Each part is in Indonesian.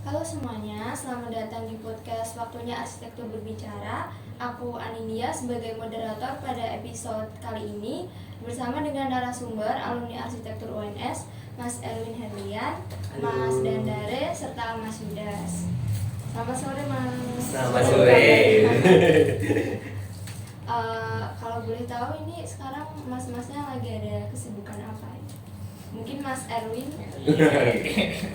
Halo semuanya, selamat datang di podcast Waktunya Arsitektur Berbicara. Aku Aninia sebagai moderator pada episode kali ini bersama dengan narasumber alumni arsitektur UNS, Mas Erwin Herlian, Mas Dandare, serta Mas Yudas. Selamat sore Mas. Selamat sore. Kalau boleh tahu ini sekarang mas-masnya lagi ada kesibukan apa? Mungkin Mas Erwin?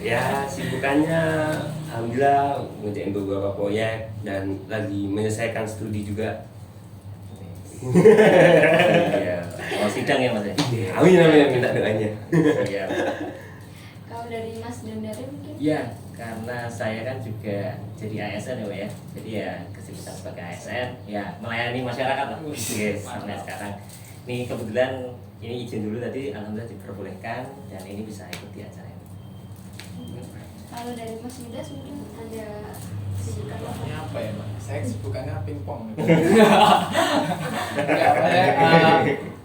Ya, sibukannya alhamdulillah ngerjain beberapa proyek dan lagi menyelesaikan studi juga. Iya. Oh, sidang ya Mas ya? Amin amin, minta doanya. Iya. Kalau dari Mas Dandare mungkin? Iya, karena saya kan juga jadi ASN ya Pak ya. Jadi ya kesibukan sebagai ASN ya melayani masyarakat lah. Yes, sampai sekarang. Ini kebetulan ini izin dulu tadi alhamdulillah diperbolehkan dan ini bisa ikut di acara ini. Kalau dari Mas Yudas mungkin ada kesibukan apa? Apa ya Mas? Saya kesibukannya pingpong gitu.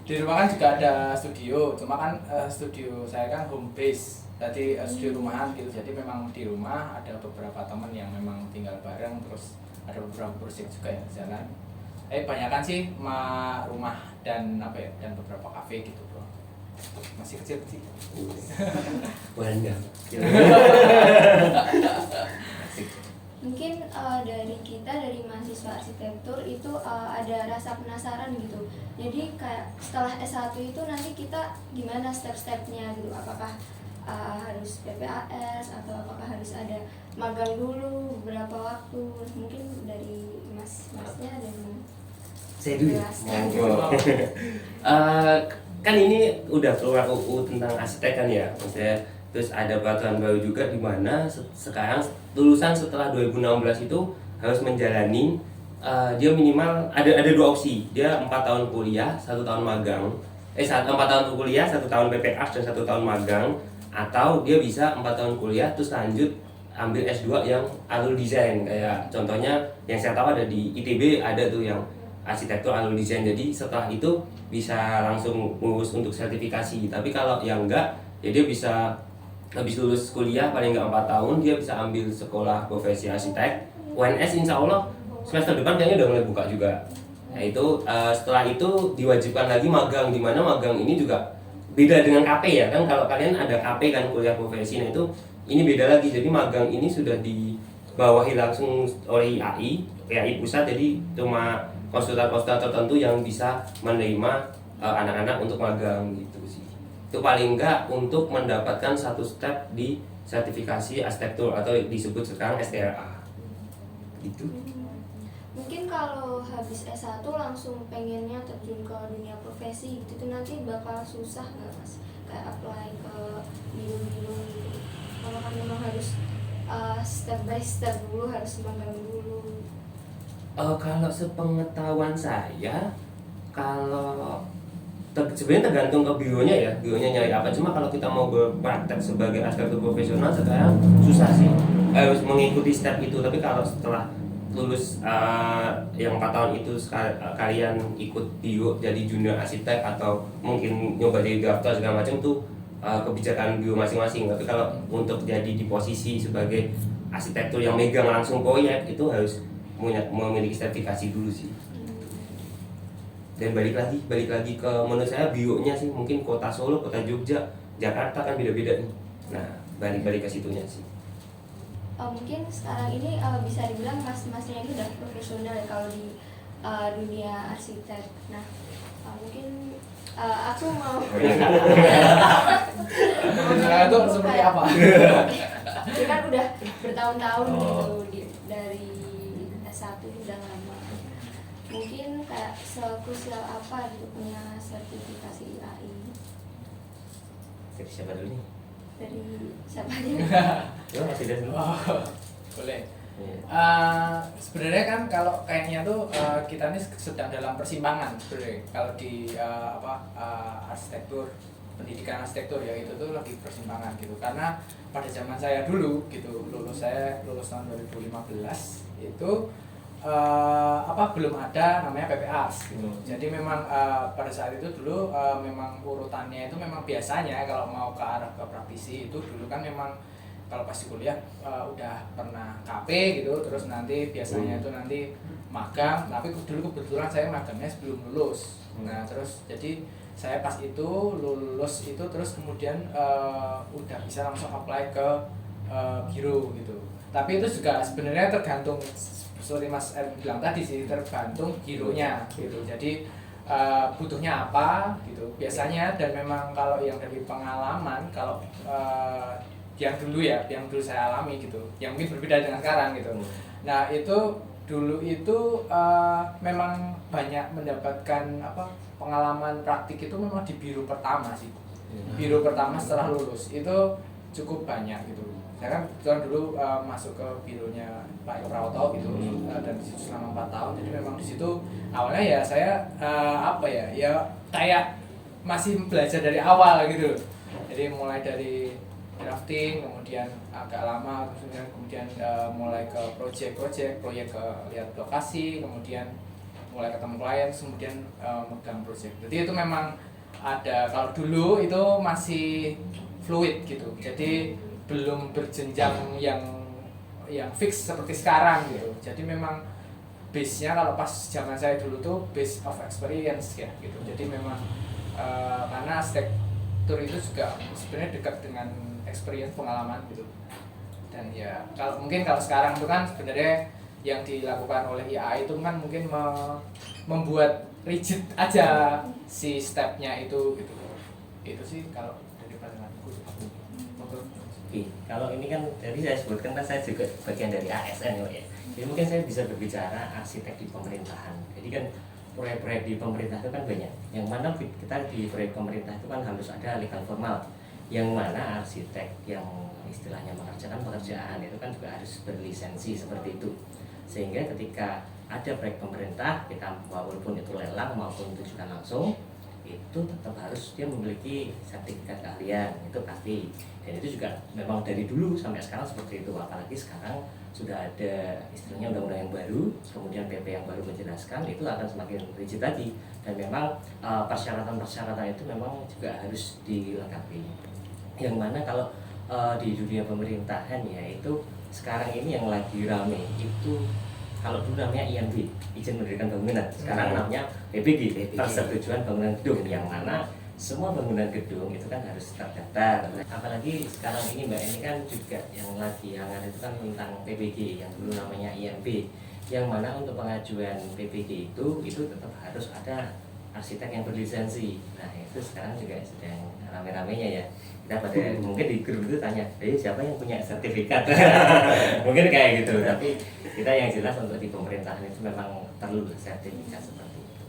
Di rumah kan juga ada studio, cuma kan studio saya kan home base, jadi studio rumahan gitu. Jadi memang di rumah ada beberapa teman yang memang tinggal bareng, terus ada beberapa proyek juga yang jalan. Banyakan sih rumah dan apa ya, dan beberapa kafe gitu bro. Masih kecil sih. Wanda. Mungkin dari mahasiswa arsitektur itu ada rasa penasaran gitu. Jadi kayak setelah S1 itu nanti kita gimana step-stepnya gitu. Apakah harus PPAS atau apakah harus ada magang dulu beberapa waktu? Mungkin dari masnya ada yang Saya dulu. jelaskan. Monggo. Kan ini udah keluar UU tentang arsitek kan ya, maksudnya terus ada peraturan baru juga di mana sekarang lulusan setelah 2016 itu harus menjalani dia minimal ada dua opsi, dia 4 tahun kuliah 1 tahun magang, 4 tahun kuliah 1 tahun PPAS dan 1 tahun magang, atau dia bisa 4 tahun kuliah terus lanjut ambil S2 yang alur desain. Kayak contohnya yang saya tahu ada di ITB, ada tuh yang arsitektur alur desain, jadi setelah itu bisa langsung ngurus untuk sertifikasi. Tapi kalau yang enggak, ya dia bisa habis lulus kuliah paling enggak 4 tahun dia bisa ambil sekolah profesi arsitek. UNS insya Allah semester depan kayaknya udah mulai buka juga. Nah itu setelah itu diwajibkan lagi magang, di mana magang ini juga beda dengan KP ya kan. Kalau kalian ada KP kan kuliah profesi, nah itu ini beda lagi. Jadi magang ini sudah dibawahi langsung oleh IAI pusat, jadi cuma konsultan-konsultan tertentu yang bisa menerima anak-anak untuk magang gitu sih. Itu paling enggak untuk mendapatkan satu step di sertifikasi arsitektur atau disebut sekarang STRA gitu. Mungkin kalau habis S1 langsung pengennya terjun ke dunia profesi gitu tuh nanti bakal susah nggak Mas? Kayak apply ke bidang-bidang gitu. Kalau kan memang harus step by step dulu, harus magang dulu. Kalau sepengetahuan saya, kalau sebenarnya tergantung ke bionya ya, bionya nyari apa. Cuma kalau kita mau berpraktek sebagai arsitektur profesional sekarang susah sih, harus mengikuti step itu. Tapi kalau setelah lulus yang 4 tahun itu kalian ikut bio jadi junior arsitek atau mungkin nyoba jadi drafter segala macam tuh kebijakan bio masing-masing. Tapi kalau untuk jadi di posisi sebagai arsitektur yang megang langsung proyek itu harus memiliki sertifikasi dulu sih. Dan balik lagi ke menurut saya bionya sih, mungkin kota Solo, kota Jogja, Jakarta kan beda-beda nih. Nah balik ke situnya sih. Mungkin sekarang ini bisa dibilang mas-masnya ini udah profesional ya kalau di dunia arsitek. Nah mungkin aku mau Nah, itu seperti apa? dia kan udah bertahun-tahun gitu dari S1 udah lama. Mungkin kayak sekrusial apa gitu punya sertifikasi IAI? Dari siapa dulu nih? Dari siapa aja? Ya masih ada dulu. Oh, boleh. Iya. Sebenarnya kan kalau kayaknya tuh kita ini sedang dalam persimpangan sebenarnya. Kalau di arsitektur, pendidikan arsitektur ya itu tuh lagi persimpangan gitu. Karena pada zaman saya dulu gitu, lulus tahun 2015 itu belum ada namanya PPAS gitu. Jadi memang pada saat itu dulu memang urutannya itu memang biasanya kalau mau ke arah ke praktisi itu dulu kan memang kalau pas di kuliah udah pernah KP gitu, terus nanti biasanya itu nanti magang, tapi dulu kebetulan saya magangnya sebelum lulus. Nah terus jadi saya pas itu lulus itu terus kemudian udah bisa langsung apply ke biro gitu. Tapi itu juga sebenarnya tergantung, seperti Mas Erwin bilang tadi sih, tergantung bironya gitu. Jadi butuhnya apa gitu biasanya, dan memang kalau yang dari pengalaman, kalau yang dulu saya alami gitu, yang mungkin berbeda dengan sekarang gitu. Nah itu dulu itu memang banyak mendapatkan pengalaman praktik itu memang di biro pertama sih. Biro pertama setelah lulus itu cukup banyak gitu. Saya kan kebetulan dulu masuk ke bironya Pak Prawoto gitu, dan di situ selama 4 tahun. Jadi memang di situ awalnya ya saya ya kayak masih belajar dari awal gitu. Jadi mulai dari drafting, kemudian agak lama, kemudian mulai ke proyek ke lihat lokasi, kemudian mulai ketemu klien, kemudian megang proyek. Jadi itu memang ada, kalau dulu itu masih fluid gitu. Jadi belum berjenjang yang fix seperti sekarang gitu. Jadi memang base-nya kalau pas zaman saya dulu tuh base of experience ya gitu. Jadi memang karena arsitektur itu juga sebenarnya dekat dengan experience, pengalaman gitu. Dan ya mungkin kalau sekarang itu kan sebenarnya yang dilakukan oleh IAI itu kan mungkin membuat rigid aja si stepnya itu gitu. Itu sih kalau dari pandanganku. Oke, kalau ini kan tadi saya sebutkan kan saya juga bagian dari ASN ya. Jadi mungkin saya bisa berbicara arsitek di pemerintahan. Jadi kan proyek-proyek di pemerintah itu kan banyak. Yang mana kita di proyek pemerintah itu kan harus ada legal formal. Yang mana arsitek yang istilahnya mengerjakan pekerjaan itu kan juga harus berlisensi seperti itu. Sehingga ketika ada proyek pemerintah, kita walaupun itu lelang maupun tujuan langsung, itu tetap harus dia memiliki sertifikat keahlian, itu pasti. Dan itu juga memang dari dulu sampai sekarang seperti itu. Apalagi sekarang sudah ada istilahnya undang-undang yang baru, kemudian PP yang baru menjelaskan, itu akan semakin rigid lagi. Dan memang persyaratan-persyaratan itu memang juga harus dilengkapi. Yang mana kalau di dunia pemerintahan ya, itu sekarang ini yang lagi rame itu, kalau dulu namanya IMB, izin mendirikan bangunan, sekarang namanya PBG, persetujuan bangunan gedung, yang mana semua bangunan gedung itu kan harus terdaftar. Apalagi sekarang ini Mbak, ini kan juga yang lagi hangat itu kan tentang PBG, yang dulu namanya IMB, yang mana untuk pengajuan PBG itu tetap harus ada arsitek yang berlisensi. Nah itu sekarang juga sedang rame-ramenya ya. Kita pada mungkin di grup itu tanya, siapa yang punya sertifikat? Mungkin kayak gitu. Tapi kita yang jelas untuk di pemerintahan itu memang perlu sertifikat seperti itu.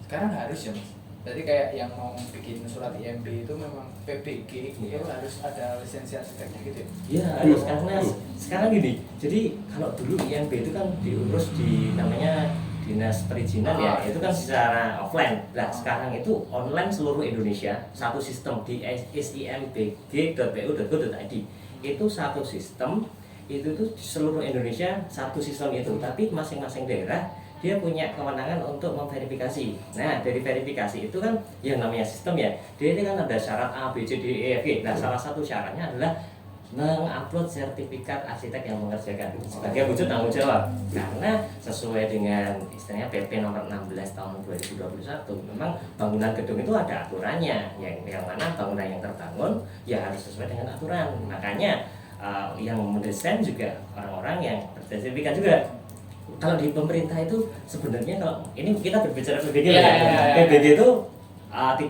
Sekarang harus ya Mas. Jadi kayak yang mau bikin surat IMB itu memang PBG itu harus ada lisensi arsiteknya gitu ya? Iya harus, karena sekarang gini. Jadi kalau dulu IMB itu kan diurus di namanya dinas perizinan ya, itu kan secara offline. Nah sekarang itu online seluruh Indonesia, satu sistem di simbg.pu.go.id. Itu satu sistem, itu tuh seluruh Indonesia satu sistem itu, tapi masing-masing daerah dia punya kewenangan untuk memverifikasi. Nah dari verifikasi itu kan yang namanya sistem ya, dia ini kan ada syarat A, B, C, D, E, F, G. Nah salah satu syaratnya adalah mengupload sertifikat arsitek yang mengerjakan sebagai wujud tanggung jawab, karena sesuai dengan istilahnya PP nomor 16 tahun 2021 memang bangunan gedung itu ada aturannya, yang mana bangunan yang terbangun ya harus sesuai dengan aturan. Makanya yang mendesain juga orang-orang yang bersertifikat juga. Kalau di pemerintah itu sebenarnya, kalau ini kita berbicara PBG PBG itu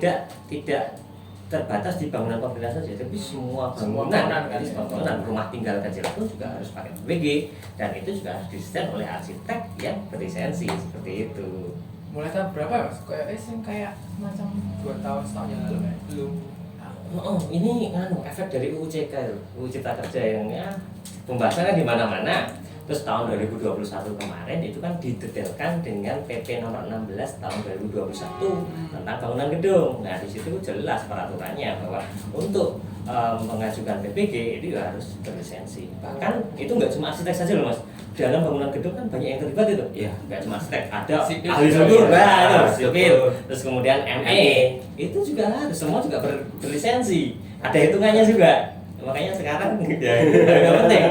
tidak terbatas di bangunan pemerintah saja, tapi semua bangunan rumah tinggal kecil itu juga harus pakai PBG, dan itu juga harus didesain oleh arsitek yang berlisensi seperti itu. Mulai tahun berapa ya Mas? Kayak macam 2 tahun setahun yang lalu ya? Belum. Ini efek dari UU Cipta Kerja yang ya pembahasannya di mana-mana. Terus tahun 2021 kemarin itu kan didetailkan dengan PP nomor 16 tahun 2021 tentang bangunan gedung. Nah di situ jelas peraturannya bahwa untuk mengajukan PPG itu harus berlisensi. Bahkan itu nggak cuma arsitek saja loh Mas. Dalam bangunan gedung kan banyak yang terlibat itu. Iya. Nggak cuma arsitek, ada ahli struktur, sipil, terus kemudian ME itu juga harus, semua juga berlisensi. Ada hitungannya juga. Makanya sekarang ya nggak penting.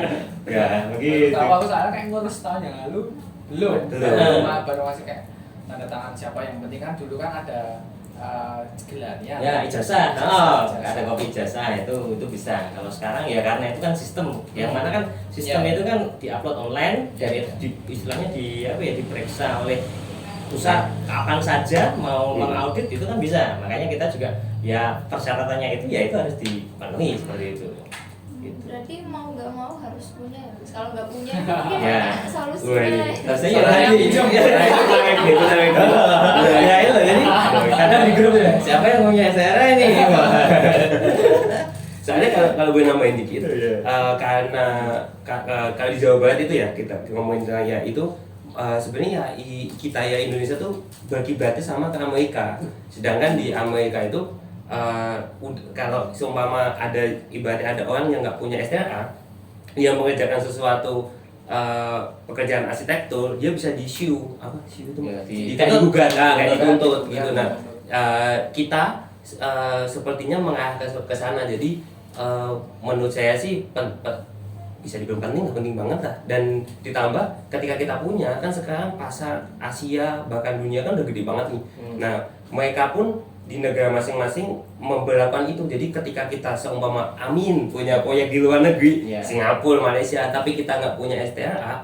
Ya begitu. Tahu aku soalnya kayak ngurus tahun yang lalu belum. Belum. Baru masih kayak tanda tangan siapa, yang penting kan dulu kan ada gelarnya. Ya ijazah, ada kopi ijazah itu bisa. Kalau sekarang ya karena itu kan sistem, yang mana kan sistem Ya. itu kan diupload online dan itu istilahnya diperiksa oleh pusat kapan saja mau mengaudit itu kan bisa. Makanya kita juga ya persyaratannya itu ya itu harus dipenuhi seperti itu. Gitu. Berarti mau nggak mau harus punya ya Mas? Kalau nggak punya mungkin Ya. solusinya. Rasanya Soalnya ya di hijau, ya itu jadi kadang di grup ya siapa yang punya SRA ini. Soalnya kalau gue nambahin dikit, karena kalau di Jawa Barat itu ya kita ngomongin ya itu sebenarnya ya kita ya Indonesia tuh berkiblatnya sama ke Amerika. Sedangkan di Amerika itu kalau seumpama ada ibaratnya ada orang yang nggak punya STRA yang mengerjakan sesuatu pekerjaan arsitektur, dia bisa di-sue apa sih itu Ya, kayak digugat, kayak dituntut Ya, gitu. Nah kita sepertinya mengarah ke sana. Jadi menurut saya sih bisa dibilang penting banget lah. Dan ditambah ketika kita punya kan sekarang pasar Asia bahkan dunia kan udah gede banget nih. Nah mereka pun di negara masing-masing memperlakukan itu. Jadi ketika kita seumpama amin punya proyek di luar negeri, Yeah. Singapura, Malaysia, tapi kita nggak punya STRA,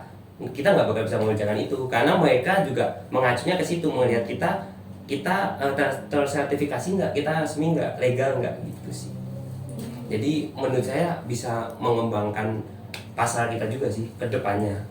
kita nggak bakal bisa mengerjakan itu karena mereka juga mengacunya ke situ, melihat kita tersertifikasi nggak, kita resmi nggak, legal nggak gitu sih. Jadi menurut saya bisa mengembangkan pasar kita juga sih ke depannya.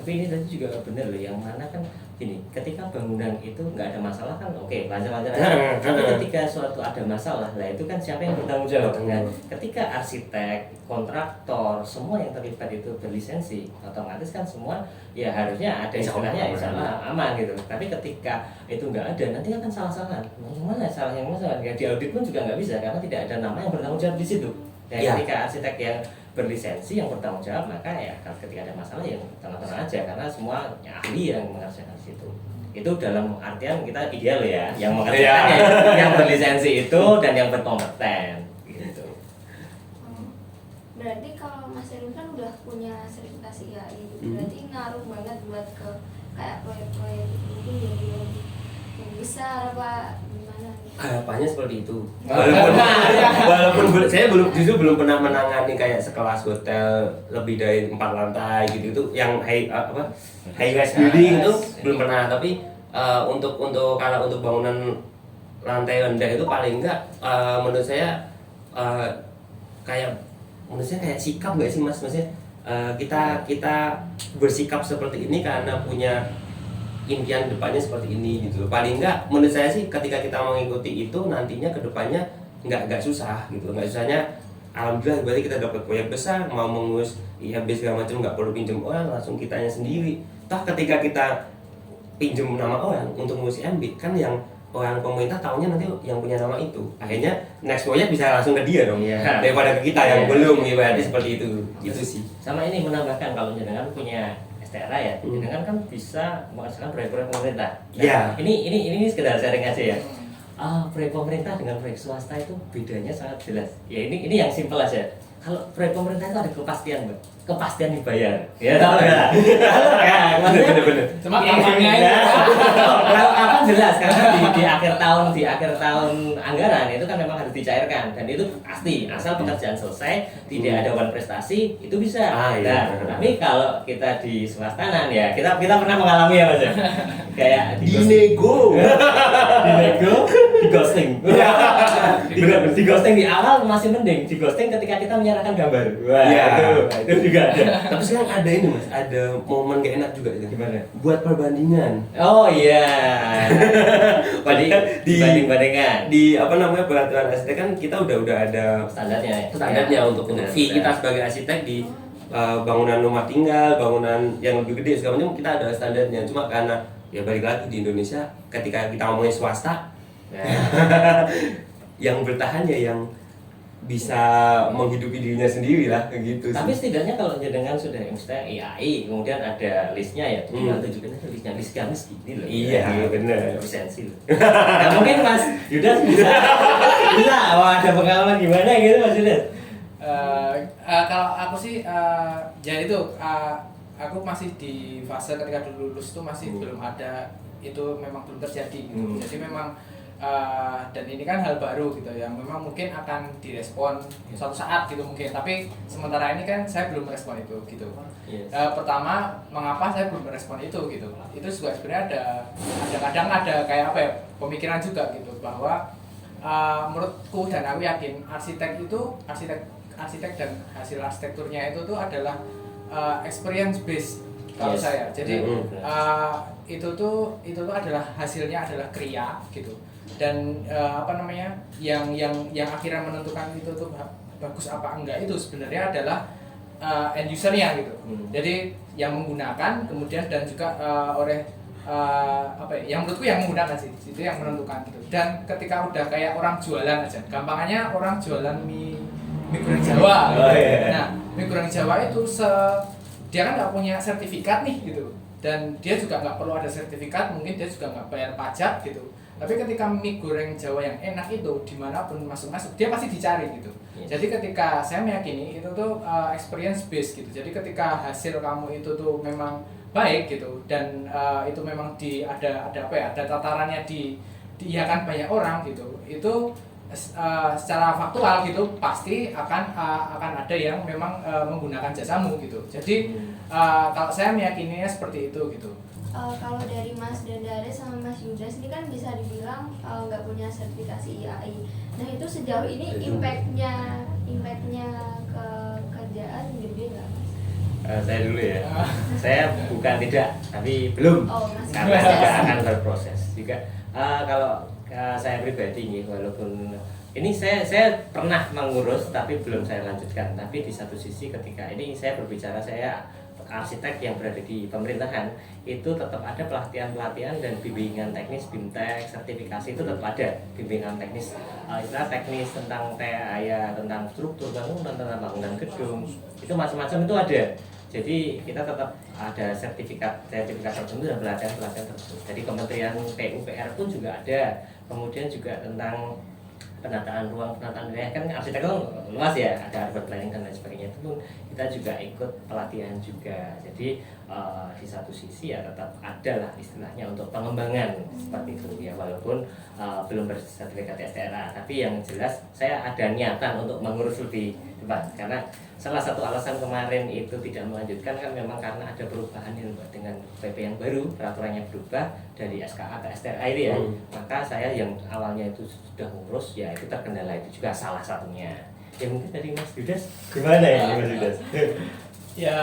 Tapi ini tadi juga benar loh, yang mana kan gini, ketika bangunan itu nggak ada masalah kan oke, lancar-lancar aja. Tapi ketika suatu ada masalah, lah itu kan siapa yang bertanggung jawab? Nah, ketika arsitek, kontraktor, semua yang terlibat itu berlisensi, otomatis kan semua ya harusnya ada istilahnya insya Allah aman gitu. Tapi ketika itu nggak ada, nanti akan salah-salah. Mana salah yang mana? Ya, di audit pun juga nggak bisa karena tidak ada nama yang bertanggung jawab di situ. Ya, Ya. ketika arsitek yang berlisensi yang bertanggung jawab, maka ya ketika ada masalah ya tenang-tenang aja karena semua ahli yang mengerjakan di situ. Itu dalam artian kita ideal ya, yang mengerjakan yang berlisensi itu dan yang berkompeten gitu. Berarti kalau Mas Erwin kan udah punya sertifikasi IAI gitu. Berarti ngaruh banget buat ke kayak proyek-proyek itu mungkin jadi lebih besar apa gimana nih? Harapannya seperti itu. Walaupun saya belum pernah menangani kayak sekelas hotel lebih dari 4 lantai gitu itu yang high rise building itu belum pernah. Tapi untuk kalau untuk bangunan lantai rendah itu paling enggak menurut saya kayak sikap nggak sih Mas? Maksudnya kita bersikap seperti ini karena punya impian depannya seperti ini gitu. Paling enggak menurut saya sih ketika kita mengikuti itu nantinya ke depannya nggak susah gitu. Nggak susahnya alhamdulillah berarti kita dapat proyek besar, mau mengurus IHB segala macam nggak perlu pinjam orang, langsung kitanya sendiri. Toh ketika kita pinjam nama orang untuk ngurus IHB kan yang orang pemerintah tahunya nanti yang punya nama itu. Akhirnya next proyek bisa langsung ke dia dong. Iya. Daripada ke kita yang Iya. belum ibaratnya seperti itu. Itu sih. Sama ini menambahkan kalau jenengan punya STRA ya, jenengan kan bisa mengerjakan proyek-proyek pemerintah. Nah, Iya. Ini sekedar sharing aja ya. Proyek pemerintah dengan proyek swasta itu bedanya sangat jelas. Ya ini yang simpel aja. Kalau proyek pemerintah itu ada kepastian, Mbak. Kepastian dibayar. Ya tahu ya. Ya, maksudnya Bener. Cuma kampanye aja. kalau kapan jelas karena di akhir tahun anggaran itu kan memang harus dicairkan dan itu pasti asal pekerjaan selesai tidak ada wan prestasi itu bisa. Iya. Nah, tapi kalau kita di swastanan ya kita pernah mengalami ya Mas ya. Kayak Dinego. di ghosting. Di ghosting di awal masih mending, di ghosting ketika kita menyerahkan gambar. Wah, Iya. itu juga ada. Tapi sekarang ada ini Mas, ada momen gak enak juga gitu. Gimana? Buat perbandingan. Oh iya. Banding-bandingan. Di apa namanya peraturan arsitek kan kita udah ada Standarnya. standarnya untuk fee kita sebagai arsitek di bangunan rumah tinggal, bangunan yang lebih gede segala macam kita ada standarnya. Cuma karena ya balik lagi di Indonesia ketika kita ngomongin swasta yang bertahan ya yang bisa menghidupi dirinya sendiri lah gitu Tapi sih. setidaknya kalau jenengan sudah misalnya IAI, kemudian ada listnya ya, tinggal tunjukin aja listnya, list kami segini loh. Iya, bener. Lisensi loh. Nah, mungkin Mas Yudas bisa, wah ada pengalaman gimana gitu Mas Yudas? Kalau aku sih ya itu aku masih di fase ketika dulu lulus tuh masih belum ada, itu memang belum terjadi gitu. Jadi memang dan ini kan hal baru gitu yang memang mungkin akan direspon suatu saat gitu mungkin, tapi sementara ini kan saya belum merespon itu gitu. Yes. Pertama, mengapa saya belum merespon itu gitu, itu juga sebenarnya ada kadang ada kayak apa ya, pemikiran juga gitu bahwa menurutku dan aku yakin arsitek dan hasil arsitekturnya itu tuh adalah experience based kalau Yes. saya. Jadi Benar. itu tuh adalah hasilnya adalah kriya gitu. Dan apa namanya yang akhirnya menentukan itu tuh bagus apa enggak itu sebenarnya adalah end usernya gitu. Jadi yang menggunakan kemudian dan juga oleh apa ya, yang menurutku yang menggunakan sih itu yang menentukan gitu. Dan ketika udah kayak orang jualan aja, gampangannya orang jualan mie goreng Jawa gitu. Oh, iya. Nah, mie goreng Jawa itu dia kan nggak punya sertifikat nih gitu, dan dia juga nggak perlu ada sertifikat, mungkin dia juga nggak bayar pajak gitu. Tapi ketika mie goreng Jawa yang enak itu dimanapun masuk dia pasti dicari gitu. Yes. Jadi ketika saya meyakini itu tuh experience based gitu. Jadi ketika hasil kamu itu tuh memang baik gitu dan itu memang ada apa ya, ada tatarannya diiyakan banyak orang gitu, itu secara faktual gitu pasti akan ada yang memang menggunakan jasamu gitu. Jadi kalau saya meyakininya seperti itu gitu. Kalau dari Mas Dandare sama Mas Yudas ini kan bisa dibilang nggak punya sertifikasi IAI. Nah itu sejauh ini impactnya ke kerjaan gede nggak Mas? Saya dulu ya. Saya bukan tidak, tapi belum. Oh, masih Karena proses. juga akan berproses. Juga kalau saya pribadi nih, walaupun ini saya pernah mengurus tapi belum saya lanjutkan. Tapi di satu sisi ketika ini saya berbicara, saya arsitek yang berada di pemerintahan itu tetap ada pelatihan-pelatihan dan bimbingan teknis, BIMTEK, sertifikasi itu tetap ada bimbingan teknis, istilah teknis tentang TAIA, tentang struktur bangunan, tentang bangunan gedung, itu macam-macam itu ada. Jadi kita tetap ada sertifikat tertentu dan pelatihan tertentu. Jadi Kementerian PUPR pun juga ada. Kemudian juga tentang penataan ruang, penataan wilayah, kan arsitek itu luas ya, ada urban planning dan lain sebagainya, itu pun kita juga ikut pelatihan juga. Jadi di satu sisi ya tetap ada lah istilahnya untuk pengembangan seperti itu ya, walaupun belum bersertifikat STRA, tapi yang jelas saya ada niatan untuk mengurus lebih depan, karena salah satu alasan kemarin itu tidak melanjutkan kan memang karena ada perubahan yang dengan PP yang baru, peraturannya berubah dari SKA ke STRA itu ya. Maka saya yang awalnya itu sudah ngurus ya itu terkendala, itu juga salah satunya. Ya mungkin dari Mas Yudas gimana ya Mas Yudas? Ya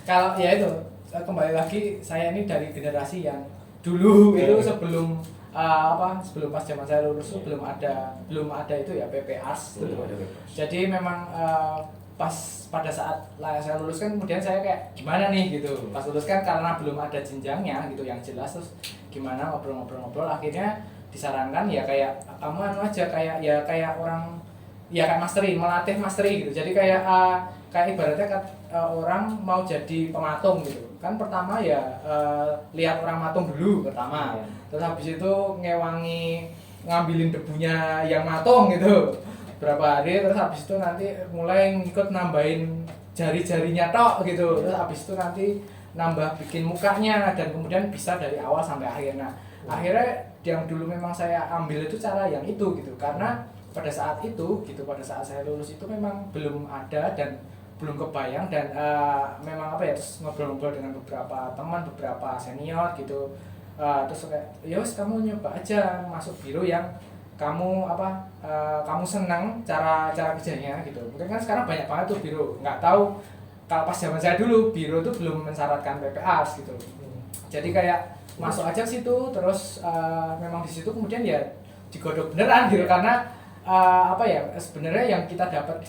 kalau ya itu kembali lagi, saya ini dari generasi yang dulu itu sebelum sebelum pas zaman saya lulus itu belum ada itu ya PPAS gitu. Jadi memang pas pada saat saya lulus kan kemudian saya kayak gimana nih gitu. Pas lulus kan karena belum ada jenjangnya gitu yang jelas, terus gimana ngobrol-ngobrol akhirnya disarankan ya kayak kamu aja kayak orang ya kayak melatih mastery gitu. Jadi kayak ibaratnya orang mau jadi pematung gitu kan, pertama ya lihat orang matung dulu pertama, terus habis itu ngambilin debunya yang matung gitu berapa hari, terus habis itu nanti mulai ngikut nambahin jari-jarinya tok gitu, terus habis itu nanti nambah bikin mukanya dan kemudian bisa dari awal sampai akhir. Nah akhirnya yang dulu memang saya ambil itu cara yang itu gitu, karena pada saat itu gitu, pada saat saya lulus itu memang belum ada dan belum kebayang, dan memang apa ya, terus ngobrol-ngobrol dengan beberapa teman, beberapa senior gitu, terus kayak yos kamu nyoba aja masuk biro yang kamu kamu senang cara kerjanya gitu. Mungkin kan sekarang banyak banget tuh biro, nggak tahu kalau pas zaman saya dulu biro tuh belum mensyaratkan PPAS gitu. Jadi kayak masuk aja situ, terus memang di situ kemudian ya digodok beneran gitu, karena sebenarnya yang kita dapat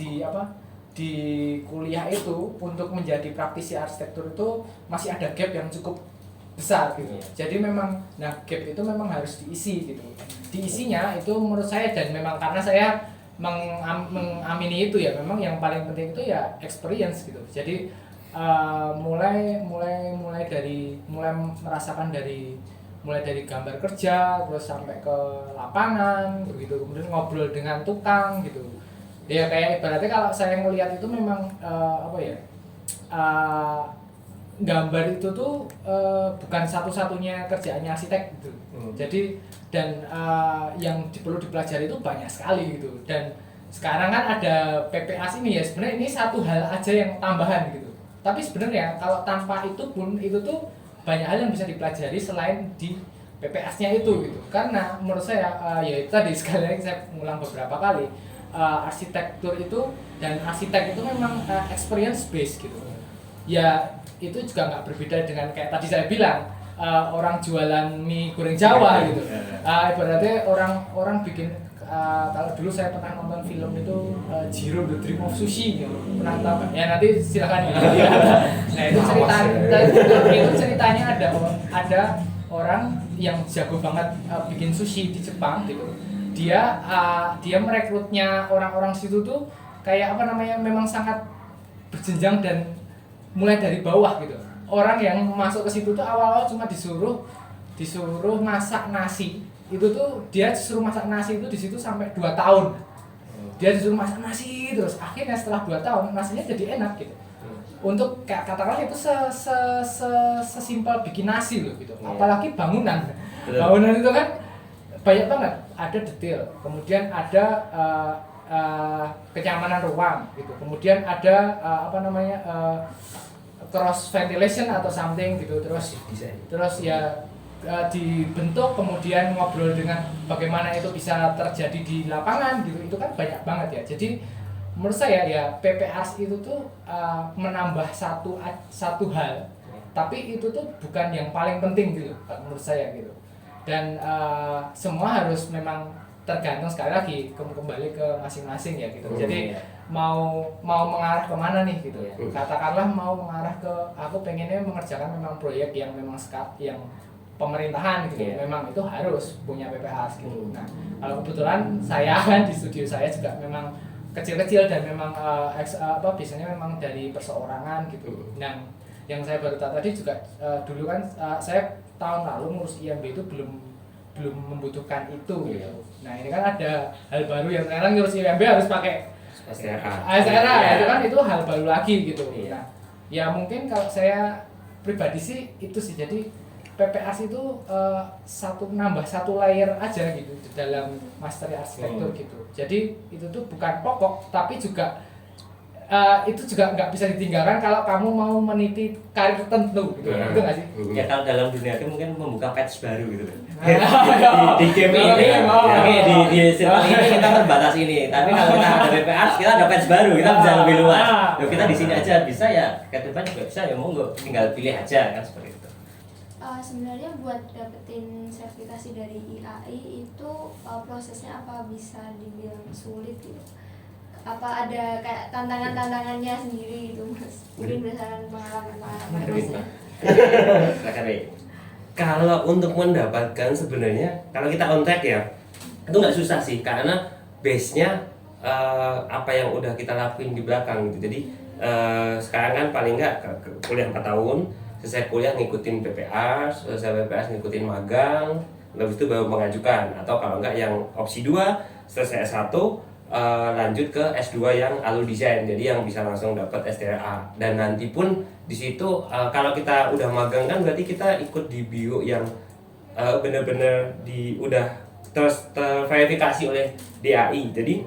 di kuliah itu untuk menjadi praktisi arsitektur itu masih ada gap yang cukup besar gitu. Jadi memang gap itu memang harus diisi gitu. Diisinya itu menurut saya, dan memang karena saya mengamini itu ya, memang yang paling penting itu ya experience gitu. Jadi mulai merasakan mulai dari gambar kerja terus sampai ke lapangan begitu, kemudian ngobrol dengan tukang gitu. Ya kayak ibaratnya kalau saya ngelihat itu memang apa ya, gambar itu tuh bukan satu-satunya kerjaannya arsitek gitu. Jadi dan yang perlu dipelajari itu banyak sekali gitu. Dan sekarang kan ada PPAS ini ya, sebenarnya ini satu hal aja yang tambahan gitu. Tapi sebenarnya kalau tanpa itu pun itu tuh banyak hal yang bisa dipelajari selain di PPAS-nya itu gitu. Karena menurut saya ya itu tadi sekali lagi saya ngulang beberapa kali, arsitektur itu dan arsitek itu memang experience based gitu. Ya itu juga nggak berbeda dengan kayak tadi saya bilang orang jualan mie goreng Jawa gitu. Ibaratnya orang bikin kalau dulu saya pernah nonton film itu Jiro The Dream of Sushi gitu. Pernah tahu kan? Ya nanti silakan gitu. Nah itu ceritanya ada orang yang jago banget bikin sushi di Jepang gitu. Dia merekrutnya orang-orang situ tuh kayak apa namanya, memang sangat berjenjang dan mulai dari bawah gitu. Orang yang masuk ke situ tuh awal-awal cuma disuruh masak nasi. Itu tuh dia disuruh masak nasi itu di situ sampai 2 tahun. Dia disuruh masak nasi terus, akhirnya setelah 2 tahun nasinya jadi enak gitu. Untuk katakanlah itu sesimpel bikin nasi loh gitu. Apalagi bangunan. Bangunan itu kan banyak banget, ada detail, kemudian ada kenyamanan ruang gitu. Kemudian ada cross ventilation atau something gitu. Terus ya dibentuk, kemudian ngobrol dengan bagaimana itu bisa terjadi di lapangan gitu. Itu kan banyak banget ya. Jadi menurut saya ya PPAS itu tuh menambah satu hal, tapi itu tuh bukan yang paling penting gitu menurut saya gitu. Dan semua harus memang tergantung sekali lagi kembali ke masing-masing ya gitu. Jadi mau mengarah kemana nih gitu ya. Katakanlah mau mengarah ke aku pengennya mengerjakan memang proyek yang memang yang pemerintahan gitu. Memang itu harus punya PPAS gitu. Nah, kalau kebetulan saya kan di studio saya juga memang kecil-kecil dan memang biasanya memang dari perseorangan gitu. Dan yang saya baru tahu tadi juga dulu kan saya tahun lalu ngurus IMB itu belum membutuhkan itu gitu. Nah ini kan ada hal baru yang sekarang ngurus IMB harus pakai SRA itu kan itu hal baru lagi gitu. Nah ya mungkin kalau saya pribadi sih itu sih, jadi PPAS itu nambah satu layer aja gitu di dalam mastery arsitektur gitu. Jadi itu tuh bukan pokok tapi juga itu juga nggak bisa ditinggalkan kalau kamu mau meniti karir tertentu gitu. Itu nggak sih? Ya kalau dalam dunia itu mungkin membuka patch baru gitu. Di game ini di circle ini kita terbatas ini. Tapi kalau kita ada PPAS kita ada patch baru, kita bisa lebih luas. Loh, kita di sini aja bisa ya, ke depan juga bisa ya, monggo tinggal pilih aja kan seperti itu. Sebenarnya buat dapetin sertifikasi dari IAI itu prosesnya apa bisa dibilang sulit gitu? Apa ada kayak tantangannya sendiri gitu Mas? Mungkin berdasarkan pengalaman Mas ya. Kalau untuk mendapatkan sebenarnya kalau kita on track ya itu nggak susah sih, karena base-nya apa yang udah kita lakuin di belakang gitu. Jadi sekarang kan paling nggak kuliah 4 tahun, selesai kuliah ngikutin PPAS, selesai PPAS ngikutin magang, habis itu baru mengajukan, atau kalau nggak yang opsi 2 selesai S1 lanjut ke S2 yang alur desain, jadi yang bisa langsung dapat STRA. Dan nanti pun di situ kalau kita udah magang kan berarti kita ikut di bio yang benar-benar udah terverifikasi oleh DAI. Jadi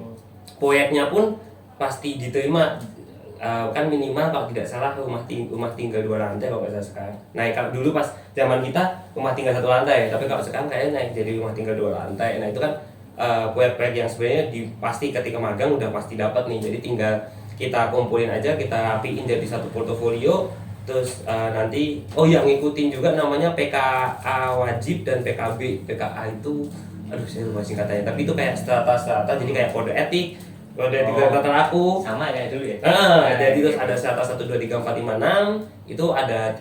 proyeknya pun pasti diterima, kan minimal kalau tidak salah rumah tinggal 2 lantai kalau nggak salah sekarang. Nah kalau dulu pas zaman kita rumah tinggal 1 lantai, tapi kalau sekarang kayaknya naik jadi rumah tinggal 2 lantai. Nah itu kan proyek-proyek yang sebenarnya pasti ketika magang udah pasti dapat nih. Jadi tinggal kita kumpulin aja, kita rapiin jadi satu portofolio. Terus nanti ngikutin juga namanya PKA wajib dan PKB. PKA itu saya lupa singkatannya, tapi itu kayak strata-strata, jadi kayak kode etik tata laku sama kayak dulu ya. Jadi terus ada strata 1, 2, 3, 4, 5, 6 itu ada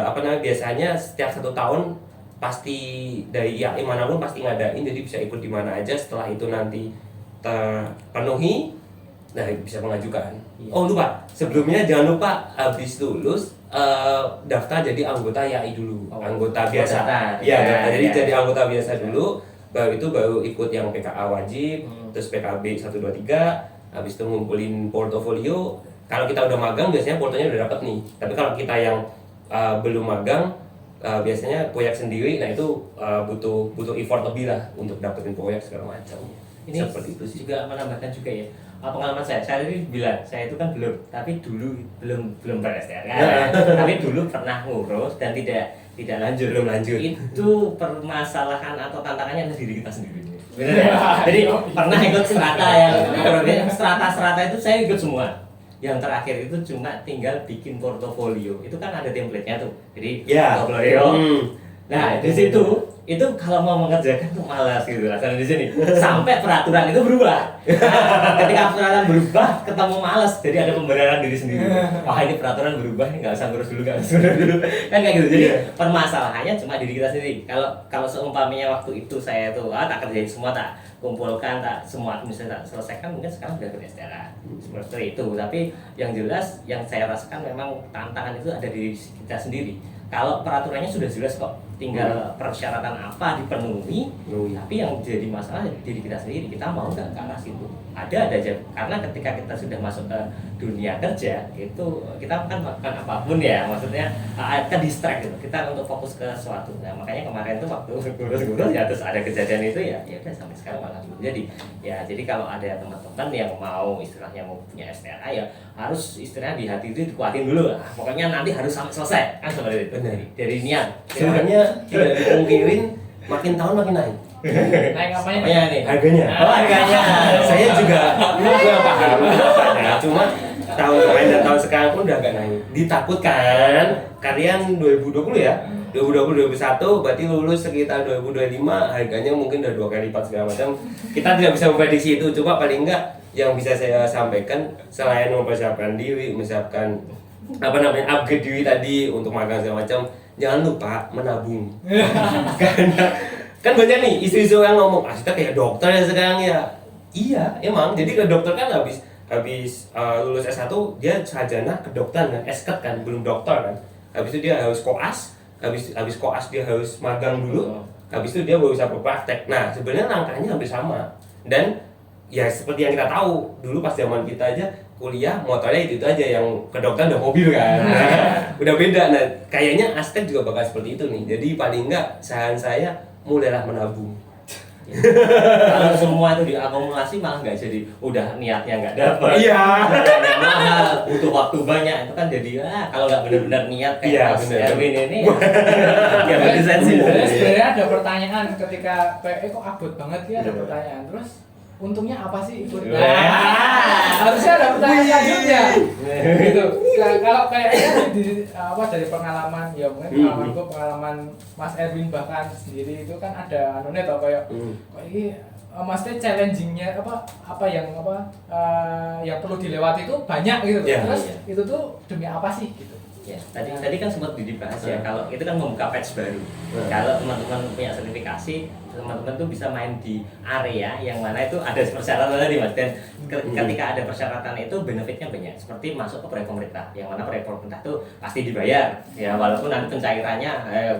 apa namanya, biasanya setiap 1 tahun pasti dari IAI manapun pasti ngadain, jadi bisa ikut di mana aja. Setelah itu nanti terpenuhi, nah bisa mengajukan. Oh lupa, sebelumnya jangan lupa habis lulus daftar jadi anggota IAI dulu, anggota biasa. Jadi anggota biasa dulu, baru ikut yang PKA wajib, terus PKB 1, 2, 3, habis itu ngumpulin portofolio. Kalau kita udah magang biasanya portonya udah dapet nih, tapi kalau kita yang belum magang biasanya proyek sendiri, nah itu butuh effort lebih lah untuk dapetin proyek segala macam. Ini Seperti itu sih. juga menambahkan juga ya pengalaman saya tadi bilang saya itu kan tapi dulu belum ber-STRK tapi dulu pernah ngurus dan tidak lanjut. Belum lanjut. Itu permasalahan atau tantangannya ada diri kita sendiri. Benar ya? Jadi pernah ikut strata yang strata itu saya ikut semua. Yang terakhir itu cuma tinggal bikin portofolio. Itu kan ada template-nya tuh. Jadi portofolio. Nah, di situ itu kalau mau mengerjakan tuh malas gitu rasanya di sini. Sampai peraturan itu berubah. Nah, ketika peraturan berubah, ketemu malas. Jadi ada pembenaran diri sendiri. Wah, ini peraturan berubah, nggak usah ngurus dulu, kan kayak gitu. Jadi permasalahannya cuma diri kita sendiri. Kalau seumpamanya waktu itu saya tuh tak kerjain semua, tak kumpulkan, tak semua misalnya tak selesaikan, mungkin sekarang udah berSTRA seperti itu. Tapi yang jelas yang saya rasakan memang tantangan itu ada di kita sendiri. Kalau peraturannya sudah jelas kok, tinggal persyaratan apa dipenuhi, tapi yang jadi masalah diri kita sendiri, kita mau nggak ke arah situ. Ada aja, karena ketika kita sudah masuk ke dunia kerja, itu kita kan melakukan apapun ya, maksudnya akan distract gitu, kita untuk fokus ke sesuatu. Nah makanya kemarin tuh waktu gurus-gurus ya terus ada kejadian itu ya udah sampai sekarang malah belum jadi kalau ada teman-teman yang mau istilahnya mau punya STRA ya harus istilahnya di hati itu dikuatin dulu lah. Pokoknya nanti harus sampai selesai kan seperti itu. Dari niat. Sebenarnya tidak dipungkirin makin tahun makin naik. Naik apanya nih? Harganya. Harganya. Saya juga kurang paham kenapa. Cuma tahun kemarin dan tahun sekarang pun udah agak naik. Ditakutkan kalian 2020 ya. 2020 2021 berarti lulus sekitar 2025 harganya mungkin udah 2 kali lipat segala macam. Kita tidak bisa memprediksi itu, cuma paling enggak yang bisa saya sampaikan selain mempersiapkan diri, misalkan upgrade diri tadi untuk magang segala macam, jangan lupa menabung. Karena kan banyak nih isu-isu yang ngomong kita kayak dokter ya sekarang ya. Iya, emang. Jadi ke dokter kan habis lulus S1 dia sarjana kedokteran kan, S.Ket kan, belum dokter kan. Habis itu dia harus koas, habis koas dia harus magang dulu. Habis itu dia baru bisa berpraktek. Nah, sebenarnya langkahnya hampir sama. Dan ya seperti yang kita tahu, dulu pas zaman kita aja kuliah motornya itu aja, yang kedokteran udah mobil kan. Udah beda. Nah, kayaknya Aztec juga bakal seperti itu nih. Jadi paling enggak saran saya mulailah menabung. Kalau semua itu diakumulasi malah nggak jadi, udah niatnya nggak dapat. Iya. Mahal, butuh waktu banyak, itu kan jadi kalau nggak benar-benar niat kayak Mas Erwin ini ya berlisensi. Sebenarnya ada pertanyaan ketika kok abot banget ya, ada pertanyaan terus untungnya apa sih ikut? Harusnya ada pertanyaan selanjutnya. Gitu. Kalau kayaknya dari pengalaman ya mungkin pengalaman Mas Erwin bahkan sendiri itu kan ada anunya atau kayak ini maksudnya challengingnya apa yang perlu dilewati itu banyak gitu. Terus itu tuh demi apa sih gitu? Ya, tadi kan sempat dibahas ya, kalau itu kan membuka patch baru. Kalau teman-teman punya sertifikasi, teman-teman tuh bisa main di area yang mana itu ada persyaratan tadi Mas. Dan ketika ada persyaratan itu benefitnya banyak. Seperti masuk ke proyek pemerintah, yang mana proyek pemerintah tuh pasti dibayar. Ya walaupun nanti pencairannya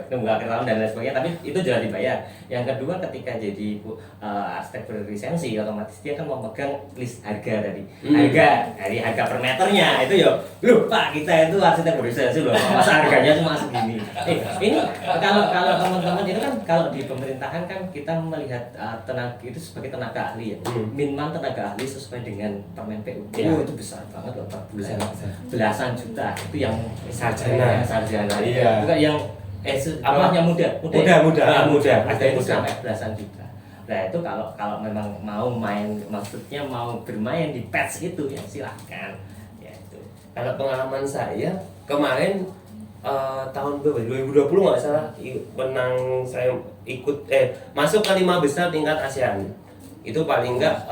tunggu akhir tahun dan lain sebagainya, tapi itu jelas dibayar. Yang kedua ketika jadi arsitek berlisensi, otomatis dia kan memegang list harga tadi. Harga per meternya itu ya, loh Pak kita itu arsitek berlisensi loh, masa harganya cuma segini. Ini kalau teman-teman itu kan kalau di pemerintahan kan kita melihat tenaga itu sebagai tenaga ahli ya. Minimal tenaga ahli sesuai dengan Permen PU. Itu besar banget loh per bulan. Belasan juta itu yang sarjana. Iya. Bukan yang yang muda. Ada yang sampai belasan juta. Nah itu kalau memang mau main, maksudnya mau bermain di patch itu ya silahkan. Ya itu. Kalau pengalaman saya kemarin tahun 2020 nggak salah menang, saya ikut masuk ke 5 besar tingkat ASEAN. Itu paling enggak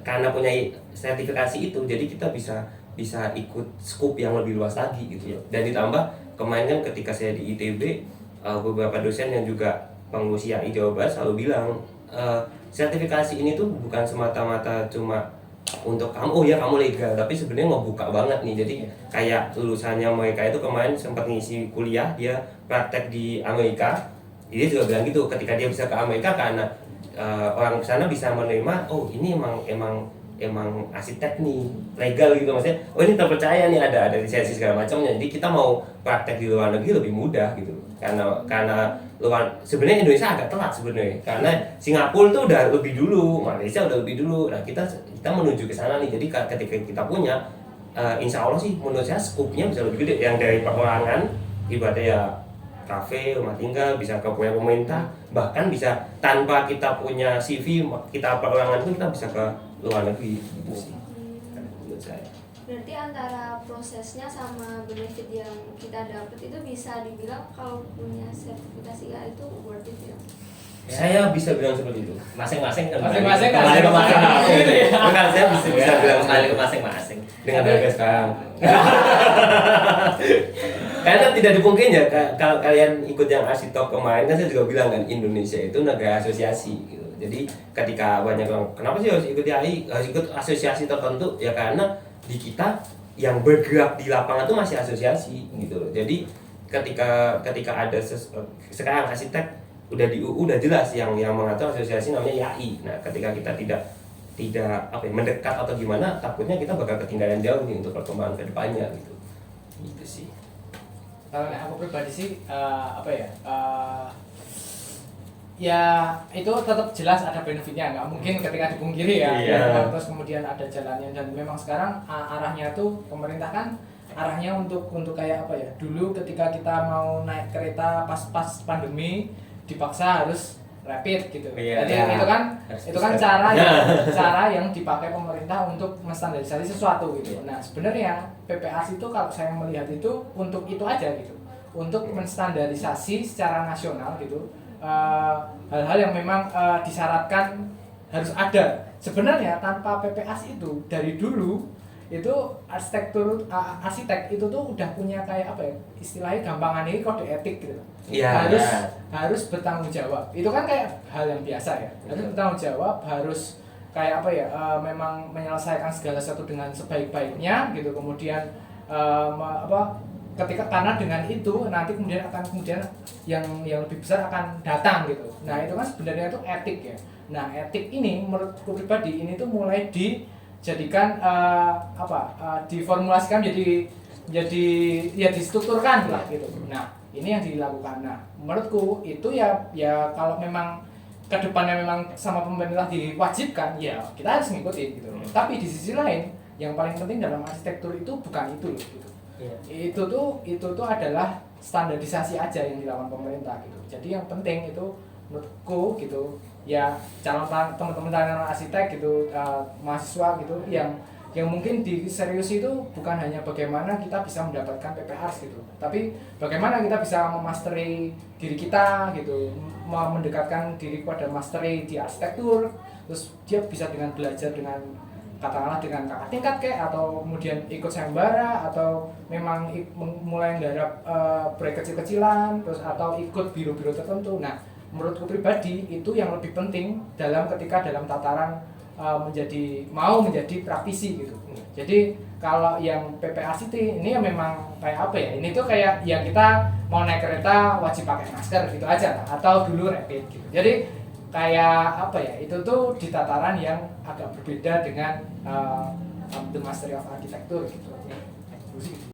karena punya sertifikasi itu, jadi kita bisa ikut scoop yang lebih luas lagi gitu. Dan ditambah kemarin kan ketika saya di ITB, beberapa dosen yang juga pengurus IAI Jawa Barat selalu bilang sertifikasi ini tuh bukan semata-mata cuma untuk kamu, kamu legal, tapi sebenarnya ngebuka banget nih. Jadi kayak lulusannya mereka itu kemarin sempat ngisi kuliah, dia praktek di Amerika. Dia juga bilang gitu, ketika dia bisa ke Amerika karena orang kesana bisa menerima, oh ini emang arsitek nih, legal gitu maksudnya. Oh ini terpercaya nih, ada lisensi segala macamnya. Jadi kita mau praktek di luar negeri lebih mudah gitu. Karena sebenarnya Indonesia agak telat sebenarnya. Karena Singapura tuh udah lebih dulu, Malaysia udah lebih dulu. Nah kita menuju ke sana nih. Jadi ketika kita punya, insya Allah sih menurut saya skupnya bisa lebih gede. Yang dari perorangan, ibaratnya ya kafe, rumah tinggal, bisa ke punya pemerintah, bahkan bisa tanpa kita punya CV, kita perorangan pun kita bisa ke luar negeri gitu sih menurut saya. Berarti antara prosesnya sama benefit yang kita dapat itu bisa dibilang kalau punya sertifikasi A itu worth it ya? Saya bisa bilang seperti itu. Masing-masing Masing-masing kembali ke masing-masing. Bukan saya bisa bilang Kembali ke seperti itu. masing-masing. Dengan harga sekarang. Karena tidak dipungkiri ya, kalau kalian ikut yang Arsitalk kemarin kan saya juga bilang kan Indonesia itu negara asosiasi gitu. Jadi ketika banyak orang, kenapa sih harus ikut AI, harus ikut asosiasi tertentu? Ya karena di kita yang bergerak di lapangan itu masih asosiasi gitu loh. Jadi ketika ada sekarang arsitek udah di UU udah jelas yang mengatur asosiasi namanya YAI. Nah, ketika kita tidak mendekat atau gimana, takutnya kita bakal ketinggalan jauh nih untuk perkembangan kedepannya gitu. Gitu sih. Kalau aku pribadi sih ya itu tetap jelas ada benefitnya, nggak mungkin ketika dipungkiri ya. Iya. Terus kemudian ada jalannya, dan memang sekarang arahnya tuh pemerintah kan arahnya untuk kayak apa ya, dulu ketika kita mau naik kereta pas pandemi dipaksa harus rapid gitu. Iya. Jadi itu kan cara yang dipakai pemerintah untuk menstandarisasi sesuatu gitu. Nah sebenarnya PPAS itu kalau saya melihat itu untuk itu aja gitu, untuk menstandarisasi secara nasional gitu. Hal-hal yang memang disyaratkan harus ada. Sebenarnya tanpa PPAS itu dari dulu itu arsitek itu tuh udah punya kayak apa ya, istilahnya gampangannya kode etik gitu. Iya. Harus bertanggung jawab. Itu kan kayak hal yang biasa ya. Harus bertanggung jawab, harus kayak apa ya, memang menyelesaikan segala sesuatu dengan sebaik-baiknya gitu. Kemudian karena dengan itu nanti kemudian yang lebih besar akan datang gitu. Nah itu kan sebenarnya itu etik ya. Nah etik ini menurutku pribadi ini tuh mulai dijadikan diformulasikan jadi distrukturkan lah gitu. Nah ini yang dilakukan. Nah menurutku itu ya kalau memang kedepannya memang sama pemerintah diwajibkan ya kita harus ngikutin gitu. Tapi di sisi lain yang paling penting dalam arsitektur itu bukan itu loh gitu. Itu tuh adalah standarisasi aja yang dilakukan pemerintah gitu. Jadi yang penting itu menurutku gitu ya, teman-teman arsitek gitu, mahasiswa gitu yang mungkin di serius itu bukan hanya bagaimana kita bisa mendapatkan PPAS gitu, tapi bagaimana kita bisa memastery diri kita gitu, mendekatkan diri pada mastery di arsitektur, terus dia bisa dengan belajar dengan katakanlah dengan kakak tingkat kayak, atau kemudian ikut sayembara, atau memang mulai nggarap proyek kecil-kecilan, terus atau ikut biro-biro tertentu. Nah menurutku pribadi itu yang lebih penting ketika dalam tataran menjadi praktisi gitu. Jadi kalau yang PPAS ini ya memang kayak apa ya, ini tuh kayak ya kita mau naik kereta wajib pakai masker gitu aja lah, atau dulu rapid gitu. Jadi kayak apa ya, itu tuh di tataran yang agak berbeda dengan The Mastery of Architecture gitu.